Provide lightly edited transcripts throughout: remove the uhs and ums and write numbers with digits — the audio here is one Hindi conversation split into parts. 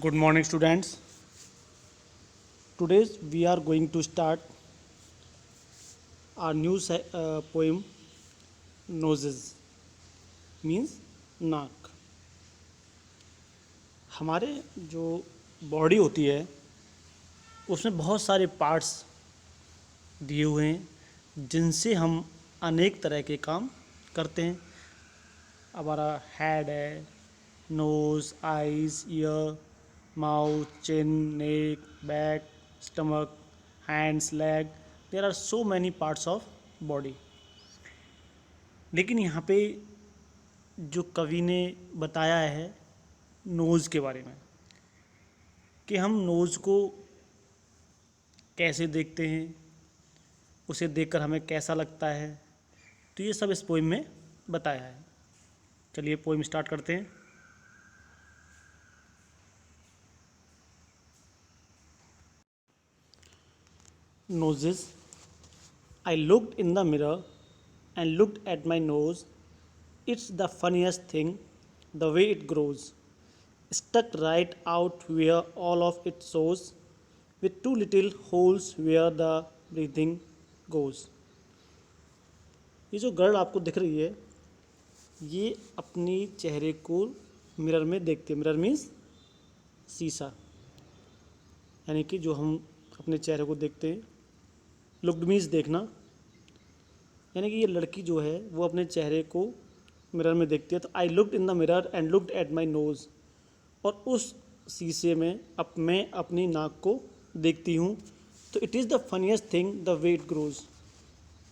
Good morning, students. Today we are going to start our new poem, Noses, means नाक. हमारे जो बॉडी होती है उसमें बहुत सारे पार्ट्स दिए हुए हैं जिनसे हम अनेक तरह के काम करते हैं. हमारा हेड है, nose, eyes, year, mouth, chin, neck, back, stomach, hands, leg. There are so many parts of body. लेकिन यहाँ पे जो कवि ने बताया है नोज़ के बारे में कि हम नोज़ को कैसे देखते हैं, उसे देखकर हमें कैसा लगता है, तो ये सब इस पोइम में बताया है. चलिए पोइम स्टार्ट करते हैं. Noses. I looked in the mirror and looked at my nose. It's the funniest thing, the way it grows. Stuck right out where all of it shows, with two little holes where the breathing goes. ये जो गर्ल आपको दिख रही है ये अपनी चेहरे को मिरर में देखती है. मिरर मीन्स शीशा, यानी कि जो हम अपने चेहरे को देखते हैं. लुक्ड मीन्स देखना, यानी कि ये लड़की जो है वो अपने चेहरे को मिरर में देखती है. तो I looked in the mirror and looked at my nose, और उस शीशे में मैं अपनी नाक को देखती हूँ. तो it is the funniest thing the way it grows.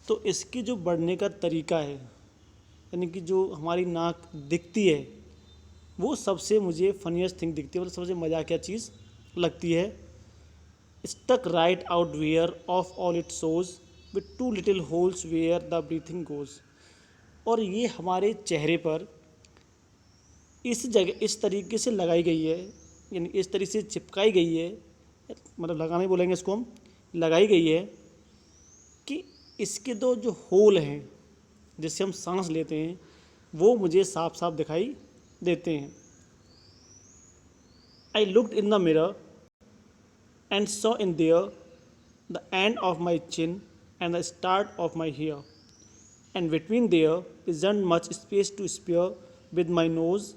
तो इसकी जो बढ़ने का तरीका है, यानी कि जो हमारी नाक दिखती है वो सबसे मुझे फनीस्ट थिंग दिखती है, मतलब सबसे मजाकिया चीज़ लगती है. Stuck right out where of all it shows, with two little holes where the breathing goes. और ये हमारे चेहरे पर इस जगह इस तरीके से लगाई गई है, यानी इस तरीके से चिपकाई गई है, मतलब लगाना ही बोलेंगे इसको हम, लगाई गई है कि इसके दो जो होल हैं जिससे हम सांस लेते हैं वो मुझे साफ साफ दिखाई देते हैं. आई looked in the mirror and saw in there the end of my chin and the start of my hair, and between there isn't much space to spare, with my nose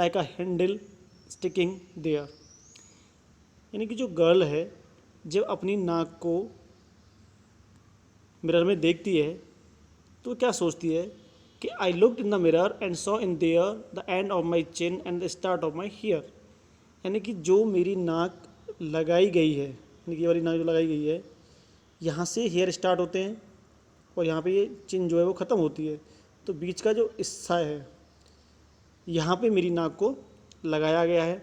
like a handle sticking there. यानी कि जो गर्ल है जब अपनी नाक को मिरर में देखती है तो क्या सोचती है कि I looked in the mirror and saw in there the end of my chin and the start of my hair. यानी कि जो मेरी नाक लगाई गई है, यानी कि ये वाली नाक जो लगाई गई है, यहाँ से हेयर स्टार्ट होते हैं और यहाँ पे ये चिन जो है वो ख़त्म होती है. तो बीच का जो हिस्सा है यहाँ पे मेरी नाक को लगाया गया है.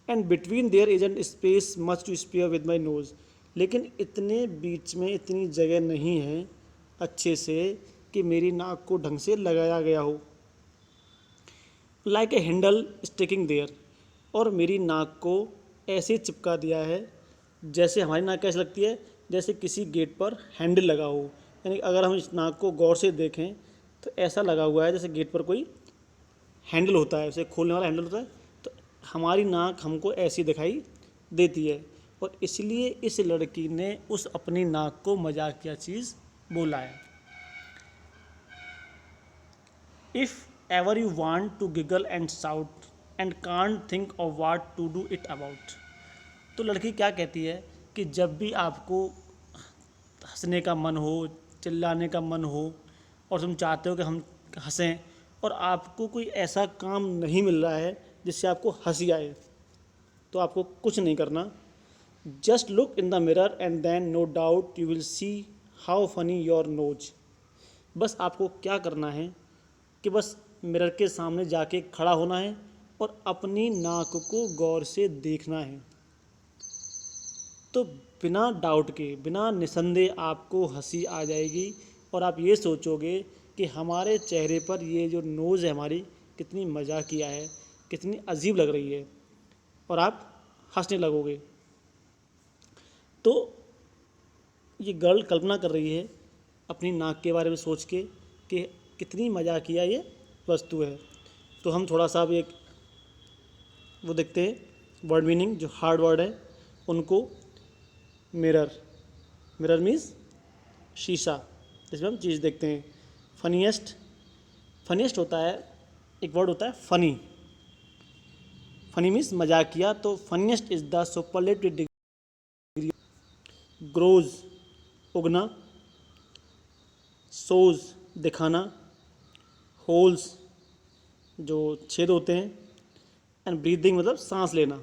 And between there isn't space much to spare with my nose. लेकिन इतने बीच में इतनी जगह नहीं है अच्छे से कि मेरी नाक को ढंग से लगाया गया हो. Like a handle sticking there. और मेरी नाक को ऐसे चिपका दिया है जैसे हमारी नाक कैसे लगती है, जैसे किसी गेट पर हैंडल लगा हो. यानी अगर हम इस नाक को गौर से देखें तो ऐसा लगा हुआ है जैसे गेट पर कोई हैंडल होता है, उसे खोलने वाला हैंडल होता है. तो हमारी नाक हमको ऐसी दिखाई देती है, और इसलिए इस लड़की ने उस अपनी नाक को मजाकिया चीज़ बोला है. If ever you want to giggle and shout and can't think of what to do it about. तो लड़की क्या कहती है कि जब भी आपको हंसने का मन हो, चिल्लाने का मन हो, और तुम चाहते हो कि हम हंसें, और आपको कोई ऐसा काम नहीं मिल रहा है जिससे आपको हंसी आए, तो आपको कुछ नहीं करना. Just look in the mirror and then no doubt you will see how funny your nose. बस आपको क्या करना है कि बस मिरर के सामने जाके खड़ा होना है और अपनी नाक को गौर से देखना है. तो बिना डाउट के, बिना निसंदेह आपको हंसी आ जाएगी, और आप ये सोचोगे कि हमारे चेहरे पर ये जो नोज़ है हमारी कितनी मजाकिया है, कितनी अजीब लग रही है, और आप हंसने लगोगे. तो ये गर्ल कल्पना कर रही है अपनी नाक के बारे में सोच के कि कितनी मजाकिया ये वस्तु है. तो हम थोड़ा सा भी एक वो देखते हैं वर्ड मीनिंग जो हार्ड वर्ड है उनको मिरर, मिरर मीन्स शीशा, जिसमें हम चीज़ देखते हैं। फनीएस्ट, फनीएस्ट होता है, एक वर्ड होता है फनी, फनी मीन्स मजाकिया, तो funniest is the superlative degree. Grows Ugna, shows दिखाना, होल्स जो छेद होते हैं, एंड ब्रीदिंग मतलब सांस लेना।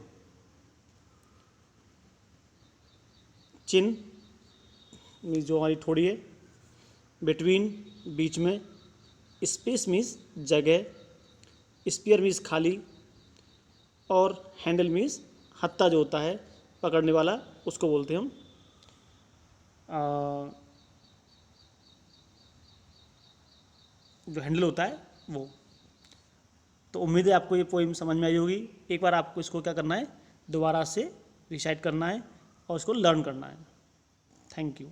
चिन मीन्स जो हमारी ठोड़ी है, बिटवीन बीच में, स्पेस मीन्स जगह, स्पीयर मीन्स खाली, और हैंडल मीन्स हत्था जो होता है पकड़ने वाला, उसको बोलते हैं हम जो हैंडल होता है वो। तो उम्मीद है आपको ये पोइम समझ में आई होगी। एक बार आपको इसको क्या करना है, दोबारा से रिसाइट करना है और इसको लर्न करना है। Thank you.